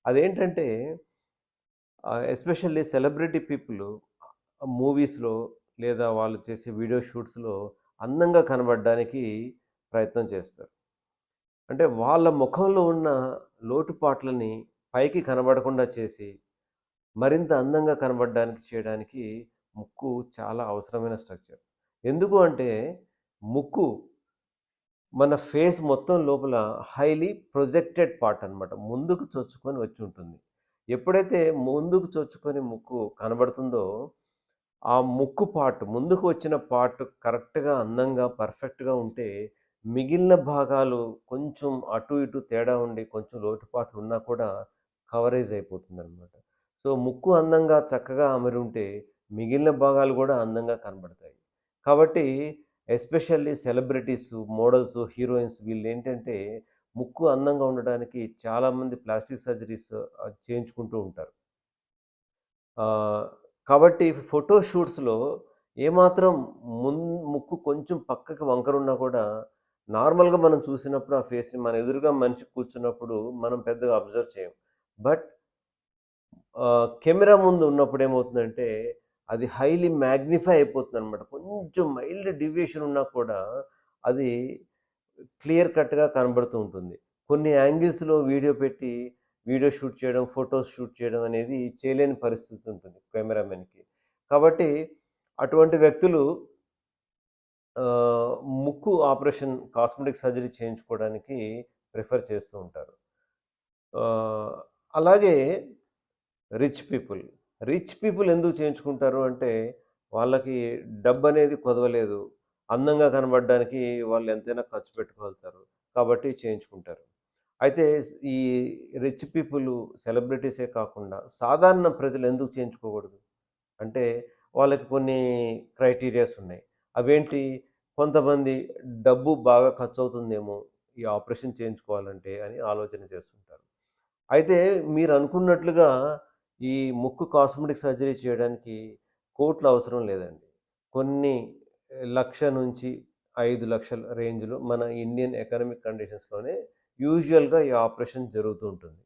అదేంటంటే especially celebrity people మూవీస్‌లో లేదా వాళ్ళు చేసే వీడియో షూట్స్‌లో అందంగా కనబడడానికి ప్రయత్నం చేస్తారు. అంటే వాళ్ళ ముఖంలో ఉన్న లోటుపాట్లని పైకి కనబడకుండా చేసి, మరింత అందంగా కనబడడానికి చేయడానికి ముక్కు చాలా అవసరమైన స్ట్రక్చర్. ఎందుకు అంటే ముక్కు మన ఫేస్ మొత్తం లోపల హైలీ ప్రొజెక్టెడ్ పార్ట్ అనమాట. ముందుకు చొచ్చుకొని వచ్చుంటుంది. ఎప్పుడైతే ముందుకు చొచ్చుకొని ముక్కు కనబడుతుందో, ఆ ముక్కు పార్ట్ ముందుకు వచ్చిన పార్ట్ కరెక్ట్‌గా, అందంగా, పర్ఫెక్ట్‌గా ఉంటే, మిగిలిన భాగాలు కొంచెం అటు ఇటు తేడా ఉండి, కొంచెం లోటుపాట్లున్నా కూడా కవరేజ్ అయిపోతుందనమాట. సో, ముక్కు అందంగా, చక్కగా అమరుంటే, మిగిలిన భాగాలు గూడా అందంగా కనబడతాయి. కాబట్టి ఎస్పెషల్లీ సెలబ్రిటీస్, మోడల్స్, హీరోయిన్స్ వీళ్ళేంటంటే ముక్కు అందంగా ఉండడానికి చాలామంది ప్లాస్టిక్ సర్జరీస్ చేయించుకుంటూ ఉంటారు. ఆహ్, కాబట్టి ఫోటో షూట్స్‌లో ఏమాత్రం మున్ ముక్కు కొంచెం పక్కకి వంకరున్నా కూడా నార్మల్‌గా మనం చూసినప్పుడు ఆ ఫేస్‌ని మన ఎదురుగా మనిషి కూర్చున్నప్పుడు మనం పెద్దగా అబ్జర్వ్ చేయం. బట్ కెమెరా ముందు ఉన్నప్పుడు ఏమవుతుందంటే, అది హైలీ మాగ్నిఫై అయిపోతుందనమాట. కొంచెం మైల్డ్ డీవియేషన్ ఉన్నా కూడా, అది క్లియర్ కట్‌గా కనబడుతూ ఉంటుంది. కొన్ని యాంగిల్స్‌లో వీడియో పెట్టి, వీడియో షూట్ చేయడం, ఫోటోస్ షూట్ చేయడం అనేది చేయలేని పరిస్థితి ఉంటుంది కెమెరామెన్‌కి. కాబట్టి అటువంటి వ్యక్తులు ఆహ్, ముక్కు ఆపరేషన్ కాస్మెటిక్ సర్జరీ చేయించుకోవడానికి ప్రిఫర్ చేస్తూ ఉంటారు. ఆహ్, అలాగే రిచ్ పీపుల్. రిచ్ పీపుల్ ఎందుకు చేయించుకుంటారు అంటే, వాళ్ళకి డబ్బనేది కొదవలేదు. అందంగా కనబడడానికి వాళ్ళు ఎంతైనా ఖర్చు పెట్టుకోగలుగుతారు. కాబట్టి చేయించుకుంటారు. అయితే ఈ రిచ్ పీపుల్ సెలబ్రిటీసే కాకుండా సాధారణ ప్రజలు ఎందుకు చేయించుకోకూడదు? అంటే వాళ్ళకి కొన్ని క్రైటీరియాస్ ఉన్నాయి. అవేంటి? కొంతమంది డబ్బు బాగా ఖర్చవుతుందేమో ఈ ఆపరేషన్ చేయించుకోవాలంటే అని ఆలోచన చేస్తుంటారు. అయితే మీరనుకున్నట్లుగా ఈ ముక్కు కాస్మెటిక్ సర్జరీ చేయడానికి కోట్ల అవసరం లేదండి. కొన్ని లక్ష నుంచి 5,00,000 రేంజ్‌లో మన ఇండియన్ ఎకనామిక్ కండిషన్స్‌లోనే యూజువల్‌గా ఈ ఆపరేషన్ జరుగుతూ ఉంటుంది.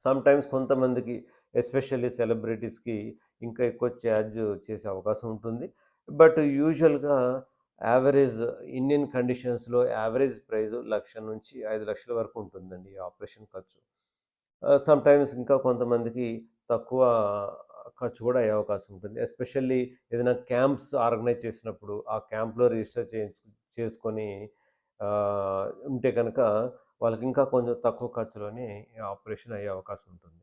సమ్‌టైమ్స్ కొంతమందికి ఎస్పెషల్లీ సెలబ్రిటీస్‌కి ఇంకా ఎక్కువ చార్జ్ చేసే అవకాశం ఉంటుంది. బట్ యూజువల్‌గా యావరేజ్ ఇండియన్ కండిషన్స్‌లో యావరేజ్ ప్రైస్ 1,00,000-5,00,000 వరకు ఉంటుందండి ఈ ఆపరేషన్ ఖర్చు. సమ్‌టైమ్స్ ఇంకా కొంతమందికి తక్కువ ఖర్చు కూడా అయ్యే అవకాశం ఉంటుంది. ఎస్పెషల్లీ ఏదైనా క్యాంప్స్ ఆర్గనైజ్ చేసినప్పుడు, ఆ క్యాంప్‌లో రిజిస్టర్ చేసుకొని ఉంటే గనక వాళ్ళకి ఇంకా కొంచెం తక్కువ ఖర్చులోనే ఈ ఆపరేషన్ అయ్యే అవకాశం ఉంటుంది.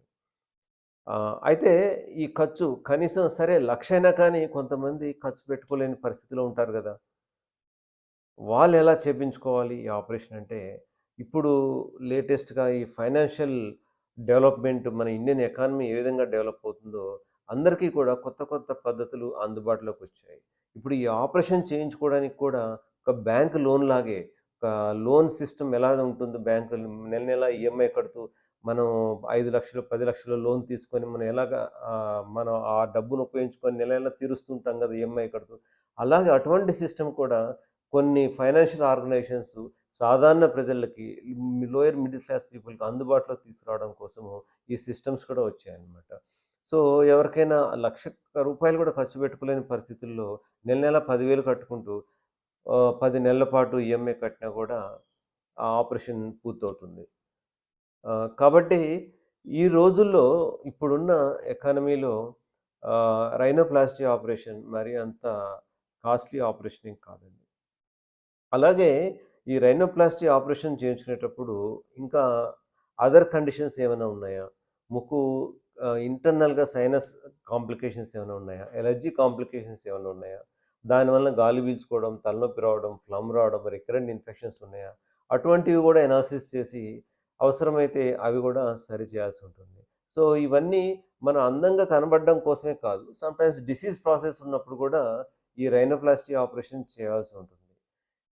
అయితే ఈ ఖర్చు కనీసం సరే 1,00,000 అయినా కానీ కొంతమంది ఖర్చు పెట్టుకోలేని పరిస్థితిలో ఉంటారు గదా! వాళ్ళెలా చేపించుకోవాలి ఈ ఆపరేషన్ అంటే, ఇప్పుడు లేటెస్ట్‌గా ఈ ఫైనాన్షియల్ డెవలప్‌మెంట్ మన ఇండియన్ ఎకానమీ ఏ విధంగా డెవలప్ అవుతుందో, అందరికీ కూడా కొత్త కొత్త పద్ధతులు అందుబాటులోకొచ్చాయి. ఇప్పుడు ఈ ఆపరేషన్ చేయించుకోవడానికి కూడా ఒక బ్యాంక్ లోన్ లాగే, ఒక లోన్ సిస్టమ్ ఎలాగ ఉంటుందో బ్యాంకులు నెల నెల ఈఎంఐ కడుతూ మనం 5,00,000, 10,00,000 లోన్ తీసుకొని మనం ఎలాగా మనం ఆ డబ్బును ఉపయోగించుకొని నెల నెలా తీరుస్తుంటాం గదా! ఈఎంఐ కడుతూ. అలాగే అటువంటి సిస్టమ్ కూడా కొన్ని ఫైనాన్షియల్ ఆర్గనైజేషన్స్ సాధారణ ప్రజలకి లోయర్ మిడిల్ క్లాస్ పీపుల్‌కి అందుబాటులోకి తీసుకురావడం కోసము ఈ సిస్టమ్స్ కూడా వచ్చాయన్నమాట. సో, ఎవరికైనా రూ. 1,00,000 కూడా ఖర్చు పెట్టుకోలేని పరిస్థితుల్లో నెల నెల 10,000 కట్టుకుంటూ 10 నెలల పాటు ఈఎంఐ కట్టినా కూడా ఆ ఆపరేషన్ పూర్తవుతుంది. కాబట్టి ఈ రోజుల్లో ఇప్పుడున్న ఎకానమీలో రైనోప్లాస్టీ ఆపరేషన్ మరి అంత కాస్ట్‌లీ ఆపరేషన్ ఏం కాదండి. అలాగే ఈ రైనోప్లాస్టీ ఆపరేషన్ చేయించుకునేటప్పుడు ఇంకా అదర్ కండిషన్స్ ఏమైనా ఉన్నాయా? ముక్కు ఇంటర్నల్‌గా సైనస్ కాంప్లికేషన్స్ ఏమైనా ఉన్నాయా? అలర్జీ కాంప్లికేషన్స్ ఏమైనా ఉన్నాయా? దానివల్ల గాలి పీల్చుకోవడం, తలనొప్పి రావడం, ఫ్లమ్ రావడం, రికరెంట్ ఇన్ఫెక్షన్స్ ఉన్నాయా? అటువంటివి కూడా ఎనాలిసిస్ చేసి అవసరమైతే అవి కూడా సరిచేయాల్సి ఉంటుంది. సో, ఇవన్నీ మనం అందంగా కనపడడం కోసమే కాదు. సమ్‌టైమ్స్ డిసీజ్ ప్రాసెస్ ఉన్నప్పుడు కూడా ఈ రైనోప్లాస్టీ ఆపరేషన్ చేయాల్సి ఉంటుంది.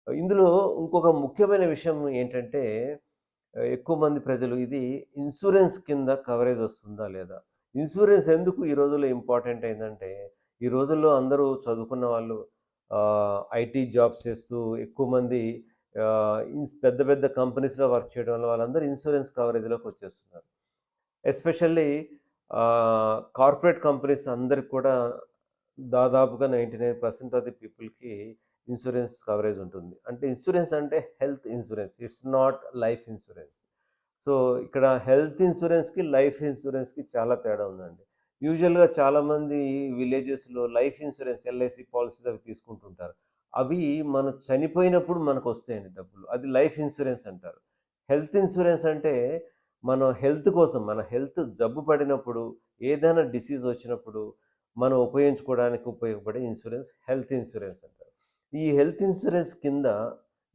ఇందులో ఇంకొక ముఖ్యమైన విషయం ఏంటంటే, ఎక్కువ మంది ప్రజలు ఇది ఇన్సూరెన్స్ కింద కవరేజ్ వస్తుందా లేదా? ఇన్సూరెన్స్ ఎందుకు ఈ రోజుల్లో ఇంపార్టెంట్ అయిందంటే, ఈ రోజుల్లో అందరూ చదువుకున్న వాళ్ళు ఐటీ జాబ్స్ చేస్తూ ఎక్కువ మంది పెద్ద పెద్ద కంపెనీస్‌లో వర్క్ చేయడం వల్ల వాళ్ళందరూ ఇన్సూరెన్స్ కవరేజ్‌లోకి వచ్చేస్తున్నారు. ఎస్పెషల్లీ కార్పొరేట్ కంపెనీస్ అందరికి కూడా దాదాపుగా 99% ఆఫ్ ది పీపుల్‌కి ఇన్సూరెన్స్ కవరేజ్ ఉంటుంది. అంటే ఇన్సూరెన్స్ అంటే health insurance. It's not life insurance. So, ఇక్కడ హెల్త్ ఇన్సూరెన్స్‌కి, లైఫ్ ఇన్సూరెన్స్‌కి చాలా తేడా ఉందండి. యూజువల్‌గా చాలామంది విలేజెస్‌లో లైఫ్ ఇన్సూరెన్స్, ఎల్ఐసి పాలిసీస్ అవి తీసుకుంటుంటారు. అవి మనం చనిపోయినప్పుడు మనకొస్తాయండి డబ్బులు. అది లైఫ్ ఇన్సూరెన్స్ అంటారు. హెల్త్ ఇన్సూరెన్స్ అంటే మన హెల్త్ కోసం, మన హెల్త్ జబ్బు పడినప్పుడు, ఏదైనా డిసీజ్ వచ్చినప్పుడు మనం ఉపయోగించుకోవడానికి ఉపయోగపడే ఇన్సూరెన్స్ హెల్త్ ఇన్సూరెన్స్ అంటారు. ఈ హెల్త్ ఇన్సూరెన్స్ కింద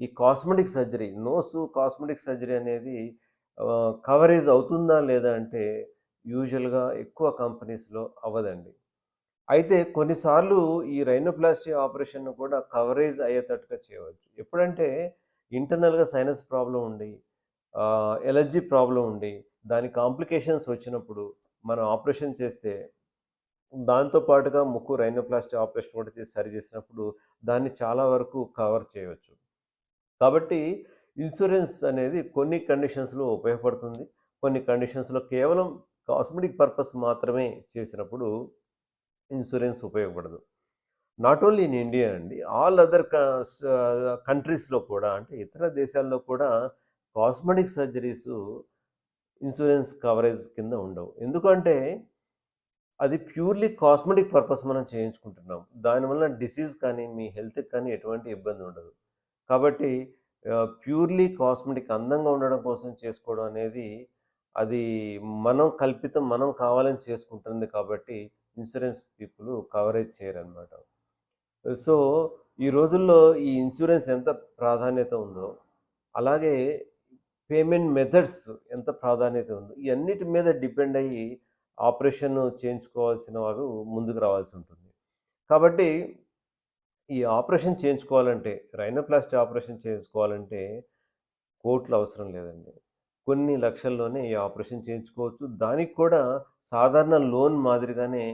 ఈ cosmetic surgery, nose cosmetic surgery అనేది కవరేజ్ అవుతుందా లేదా అంటే యూజువల్‌గా ఎక్కువ కంపెనీస్‌లో అవ్వదండి. అయితే కొన్నిసార్లు ఈ రైనోప్లాస్టీ ఆపరేషన్‌ను కూడా కవరేజ్ అయ్యేటట్టుగా చేయవచ్చు. ఎప్పుడంటే ఇంటర్నల్‌గా సైనస్ ప్రాబ్లమ్ ఉండి, ఎలర్జీ ప్రాబ్లమ్ ఉండి, దాని కాంప్లికేషన్స్ వచ్చినప్పుడు మనం ఆపరేషన్ చేస్తే దాంతో పాటుగా ముక్కు రైనోప్లాస్టీ ఆపరేషన్ కూడా చేసి సరి చేసినప్పుడు దాన్ని చాలా వరకు కవర్ చేయవచ్చు. కాబట్టి ఇన్సూరెన్స్ అనేది కొన్ని కండిషన్స్‌లో ఉపయోగపడుతుంది. కొన్ని కండిషన్స్‌లో కేవలం కాస్మెటిక్ పర్పస్ మాత్రమే చేసినప్పుడు ఇన్సూరెన్స్ ఉపయోగపడదు. నాట్ ఓన్లీ ఇన్ ఇండియా అండి. ఆల్ అదర్ కంట్రీస్‌లో కూడా అంటే ఇతర దేశాల్లో కూడా కాస్మెటిక్ సర్జరీసు ఇన్సూరెన్స్ కవరేజ్ కింద ఉండవు. ఎందుకంటే అది ప్యూర్‌లీ కాస్మెటిక్ పర్పస్ మనం చేయించుకుంటున్నాం. దానివల్ల డిసీజ్ కానీ, మీ హెల్త్‌కి కానీ ఎటువంటి ఇబ్బంది ఉండదు. కాబట్టి ప్యూర్‌లీ కాస్మెటిక్ అందంగా ఉండడం కోసం చేసుకోవడం అనేది అది మనం కల్పితం. మనం కావాలని చేసుకుంటుంది కాబట్టి ఇన్స్యూరెన్స్ పీపుల్ కవరేజ్ చేయరనమాట. సో, ఈ రోజుల్లో ఈ ఇన్స్యూరెన్స్ ఎంత ప్రాధాన్యత ఉందో, అలాగే పేమెంట్ మెథడ్స్ ఎంత ప్రాధాన్యత ఉందో, ఈ అన్నిటి మీద డిపెండ్ అయ్యి ఆపరేషన్ చేయించుకోవాల్సిన వారు ముందుకు రావాల్సి ఉంటుంది. కాబట్టి ఈ ఆపరేషన్ చేయించుకోవాలంటే, రైనోప్లాస్టీ ఆపరేషన్ చేసుకోవాలంటే కోట్లు అవసరం లేదండి. కొన్ని లక్షల్లోనే ఈ ఆపరేషన్ చేయించుకోవచ్చు. దానికి కూడా సాధారణ లోన్ మాదిరిగానే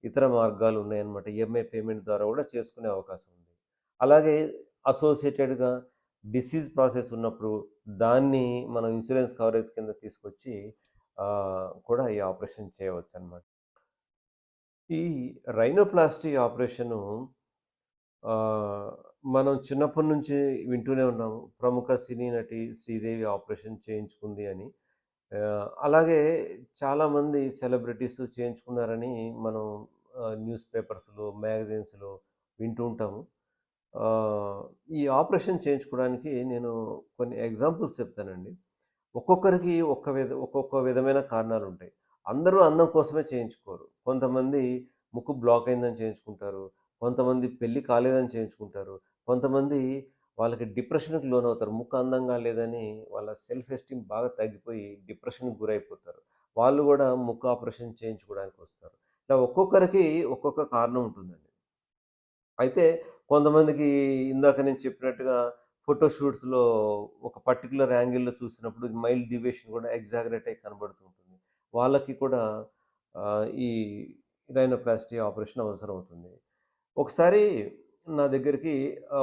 ఇతర మార్గాలు ఉన్నాయన్నమాట. ఈఎంఐ పేమెంట్ ద్వారా కూడా చేసుకునే అవకాశం ఉంది. అలాగే అసోసియేటెడ్‌గా డిసీజ్ ప్రాసెస్ ఉన్నప్పుడు దాన్ని మనం ఇన్స్యూరెన్స్ కవరేజ్ కింద తీసుకొచ్చి కూడా ఈ ఆపరేషన్ చేయవచ్చనమాట. ఈ రైనోప్లాస్టీ ఆపరేషను ఆహ్, మనం చిన్నప్పటి నుంచి వింటూనే ఉన్నాము. ప్రముఖ సినీ నటి శ్రీదేవి ఆపరేషన్ చేయించుకుంది అని. అలాగే చాలామంది సెలబ్రిటీస్ చేయించుకున్నారని మనం న్యూస్ పేపర్స్‌లో, మ్యాగజైన్స్‌లో వింటూ ఉంటాము. ఈ ఆపరేషన్ చేయించుకోవడానికి నేను కొన్ని ఎగ్జాంపుల్స్ చెప్తానండి. ఒక్కొక్కరికి ఒక్కొక్క విధమైన కారణాలుంటాయి. అందరూ అందం కోసమే చేయించుకోరు. కొంతమంది ముక్కు బ్లాక్ అయిందని చేయించుకుంటారు. కొంతమంది పెళ్లి కాలేదని చేయించుకుంటారు. కొంతమంది వాళ్ళకి డిప్రెషన్‌కి లోనవుతారు. ముక్కు అందంగా లేదని వాళ్ళ సెల్ఫ్ ఎస్టీమ్ బాగా తగ్గిపోయి డిప్రెషన్‌కి గురైపోతారు. వాళ్ళు గూడా ముక్కు ఆపరేషన్ చేయించుకోవడానికొస్తారు. ఇలా ఒక్కొక్కరికి ఒక్కొక్క కారణం ఉంటుందండి. అయితే కొంతమందికి ఇందాక నేను చెప్పినట్టుగా ఫోటో షూట్స్‌లో ఒక పర్టిక్యులర్ యాంగిల్‌లో చూసినప్పుడు మైల్డ్ డీవియేషన్ కూడా ఎగ్జాగరేట్ అయ్యి కనబడుతూ ఉంటుంది. వాళ్ళకి కూడా ఈ రైనోప్లాస్టీ ఆపరేషన్ అవసరమవుతుంది. ఒకసారి నా దగ్గరికి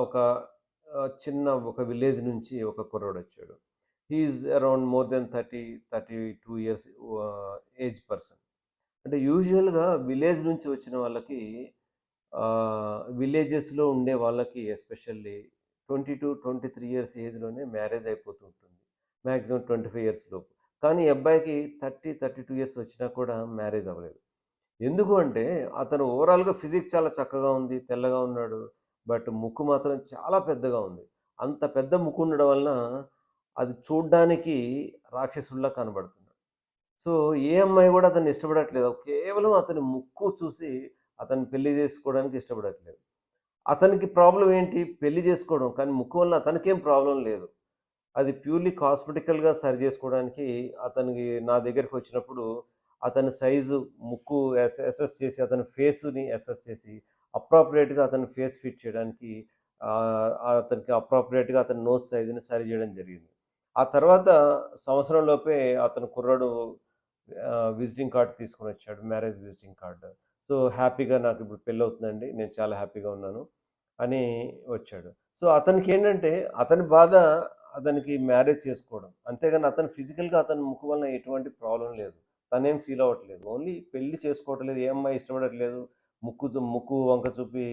ఒక ఒక విలేజ్ నుంచి ఒక కుర్రోడొచ్చాడు. He is around more than 30, 32 years age person. అంటే యూజువల్‌గా విలేజ్ నుంచి వచ్చిన వాళ్ళకి విలేజెస్‌లో ఉండే వాళ్ళకి ఎస్పెషల్లీ 22-23 ఇయర్స్ ఏజ్‌లోనే మ్యారేజ్ అయిపోతూ ఉంటుంది. మాక్సిమం 25 ఇయర్స్ లోపు. కానీ ఈ అబ్బాయికి 30, 32 ఇయర్స్ వచ్చినా కూడా మ్యారేజ్ అవ్వలేదు. ఎందుకు అంటే అతను ఓవరాల్‌గా ఫిజిక్ చాలా చక్కగా ఉంది. తెల్లగా ఉన్నాడు. బట్ ముక్కు మాత్రం చాలా పెద్దగా ఉంది. అంత పెద్ద ముక్కు ఉండడం వలన అది చూడ్డానికి రాక్షసుడిలా కనబడుతున్నాడు. సో, ఏ అమ్మాయి గూడా అతన్ని ఇష్టపడట్లేదు. కేవలం అతని ముక్కు చూసి అతన్ని పెళ్లి చేసుకోవడానికి ఇష్టపడట్లేదు. అతనికి ప్రాబ్లమ్ ఏంటి? పెళ్లి చేసుకోవడం. కానీ ముక్కు వల్ల అతనికేం ప్రాబ్లమ్ లేదు. అది ప్యూర్‌లీ కాస్మెటికల్‌గా సరి జేసుకోవడానికి అతనికి నా దగ్గరికొచ్చినప్పుడు అతని సైజు, ముక్కు అసెస్ చేసి, అతని ఫేస్‌ని అసెస్ చేసి, అప్రాప్రియేట్‌గా అతని ఫేస్ ఫిట్ చేయడానికి అతనికి అప్రాప్రియేట్‌గా అతని నోస్ సైజ్‌ని సరి జేయడం జరిగింది. ఆ తర్వాత సంవత్సరం లోపే అతను కుర్రాడు విజిటింగ్ కార్డ్ తీసుకొనొచ్చాడు. Marriage visiting card. సో, హ్యాపీగా నాకిప్పుడు పెళ్లవుతుందండి. నేను చాలా హ్యాపీగా ఉన్నాను అని వచ్చాడు. సో, అతనికేంటంటే అతని బాధ అతనికి మ్యారేజ్ చేసుకోవడం. అంతేగాని అతను ఫిజికల్‌గా అతని ముక్కు వలన ఎటువంటి ప్రాబ్లమ్ లేదు. తనేం ఫీల్ అవ్వట్లేదు. ఓన్లీ పెళ్లి చేసుకోవట్లేదు. ఏ అమ్మాయి ఇష్టపడట్లేదు. ముక్కు వంక చూపి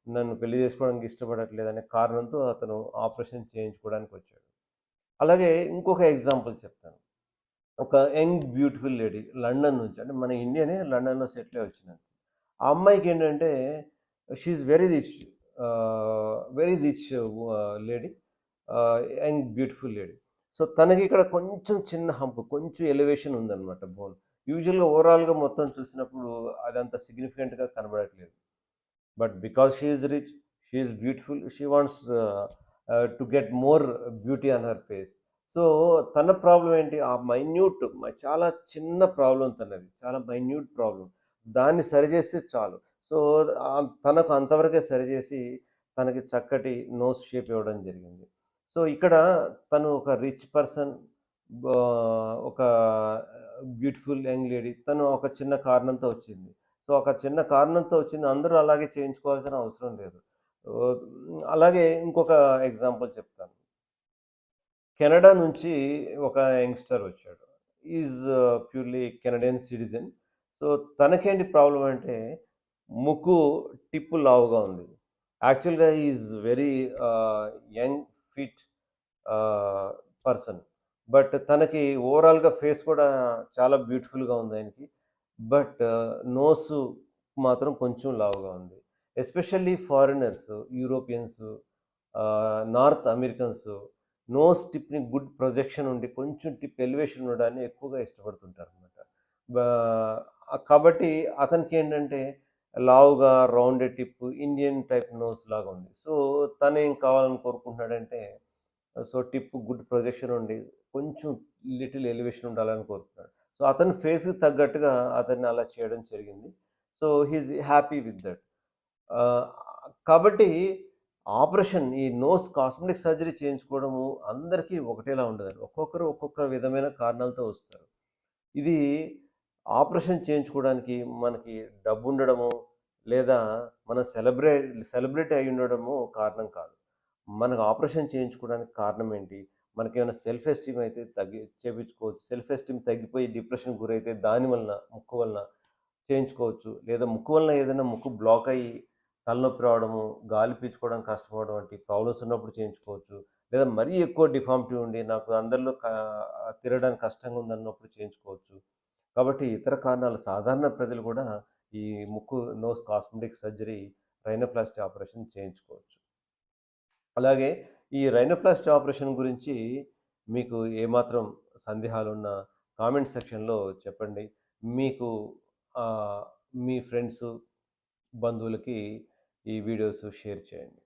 నన్ను పెళ్లి చేసుకోవడానికి ఇష్టపడట్లేదనే కారణంతో అతను ఆపరేషన్ చేయించుకోవడానికొచ్చాడు. అలాగే ఇంకొక ఎగ్జాంపుల్ చెప్తాను. ఒక యంగ్ బ్యూటిఫుల్ లేడీ లండన్ నుంచి, అంటే మన ఇండియనే లండన్‌లో సెటిల్ అయ్యి వచ్చింది. ఆ అమ్మాయికేంటంటే she is very rich lady. Young beautiful lady. So, తనకి ఇక్కడ కొంచెం చిన్న హంప్, కొంచెం ఎలివేషన్ ఉందన్నమాట బోన్. యూజువల్‌గా ఓవరాల్‌గా మొత్తం చూసినప్పుడు అదంత సిగ్నిఫికెంట్‌గా కనబడట్లేదు. But because she is rich, she is beautiful, she wants to get more beauty on her face. So, తన ప్రాబ్లమ్ ఏంటి? ఆ చాలా చిన్న ప్రాబ్లమ్ తనది. చాలా మైన్యూట్ ప్రాబ్లమ్. దాన్ని సరిజేస్తే చాలు. సో, తనకు అంతవరకే సరిజేసి, తనకి చక్కటి నోస్ షేప్ ఇవ్వడం జరిగింది. సో, ఇక్కడ తను ఒక రిచ్ పర్సన్, ఒక బ్యూటిఫుల్ యంగ్ లేడీ. తను ఒక చిన్న కారణంతో వచ్చింది. సో, ఒక చిన్న కారణంతో వచ్చింది. అందరూ అలాగే చేయించుకోవాల్సిన అవసరం లేదు. ఓహ్! అలాగే ఇంకొక ఎగ్జాంపుల్ చెప్తాను. కెనడా నుంచి ఒక యంగ్‌స్టర్ వచ్చాడు. Is purely Canadian citizen. So, తనకేంటి ప్రాబ్లమ్ అంటే ముక్కు టిప్పు లావుగా ఉంది. యాక్చువల్‌గా he is very young, fit ah, person. But తనకి ఓవరాల్‌గా ఫేస్ కూడా చాలా బ్యూటిఫుల్‌గా ఉంది ఆయనకి. బట్ నోసు మాత్రం కొంచెం లావుగా ఉంది. Especially foreigners, Europeans, North Americans nose టిప్‌ని గుడ్ ప్రొజెక్షన్ ఉండి కొంచెం టిప్ ఎలివేషన్ ఉండడాన్ని ఎక్కువగా ఇష్టపడుతుంటారనమాట. బా కాబట్టి అతనికేంటంటే లావుగా rounded tip, Indian type nose లాగా ఉంది. సో, తనేం కావాలని కోరుకుంటున్నాడంటే, సో, టిప్ గుడ్ ప్రొజెక్షన్ ఉండి కొంచెం లిటిల్ ఎలివేషన్ ఉండాలని కోరుకున్నాడు. సో, అతని ఫేస్‌కి తగ్గట్టుగా అతన్ని అలా చేయడం జరిగింది. So, he is happy with that. ఆహ్, కాబట్టి ఈ నోస్ కాస్మెటిక్ సర్జరీ చేయించుకోవడము అందరికీ ఒకటేలా ఉండదండి. ఒక్కొక్కరు ఒక్కొక్క విధమైన కారణాలతో వస్తారు. ఇది ఆపరేషన్ చేయించుకోవడానికి మనకి డబ్బుండడమో, లేదా మనం సెలబ్రిటీ అయ్యుండడమో కారణం కాదు. మనకు ఆపరేషన్ చేయించుకోవడానికి కారణం ఏంటి? మనకేమైనా సెల్ఫ్ ఎస్టీమ్ అయితే చేపించుకోవచ్చు. సెల్ఫ్ ఎస్టీమ్ తగ్గిపోయి డిప్రెషన్‌కి గురైతే దాని వలన, ముక్కు వలన చేయించుకోవచ్చు. లేదా ముక్కు వలన ఏదైనా ముక్కు బ్లాక్ అయ్యి తలనొప్పి రావడము, గాలి పీల్చుకోవడం కష్టమవ్వడం వంటి ప్రాబ్లమ్స్ ఉన్నప్పుడు చేయించుకోవచ్చు. లేదా మరీ ఎక్కువ డిఫార్మిటీ ఉండి నాకు అందరిలో తిరగడానికి కష్టంగా ఉందన్నప్పుడు చేయించుకోవచ్చు. కాబట్టి ఇతర కారణాలు సాధారణ ప్రజలు కూడా ఈ nose cosmetic surgery, rhinoplasty operation చేయించుకోవచ్చు. అలాగే ఈ రైనోప్లాస్టీ ఆపరేషన్ గురించి మీకు ఏమాత్రం సందేహాలున్నా కామెంట్ సెక్షన్‌లో చెప్పండి. మీకు మీ ఫ్రెండ్సు, బంధువులకి ఈ వీడియోస్ షేర్ చేయండి.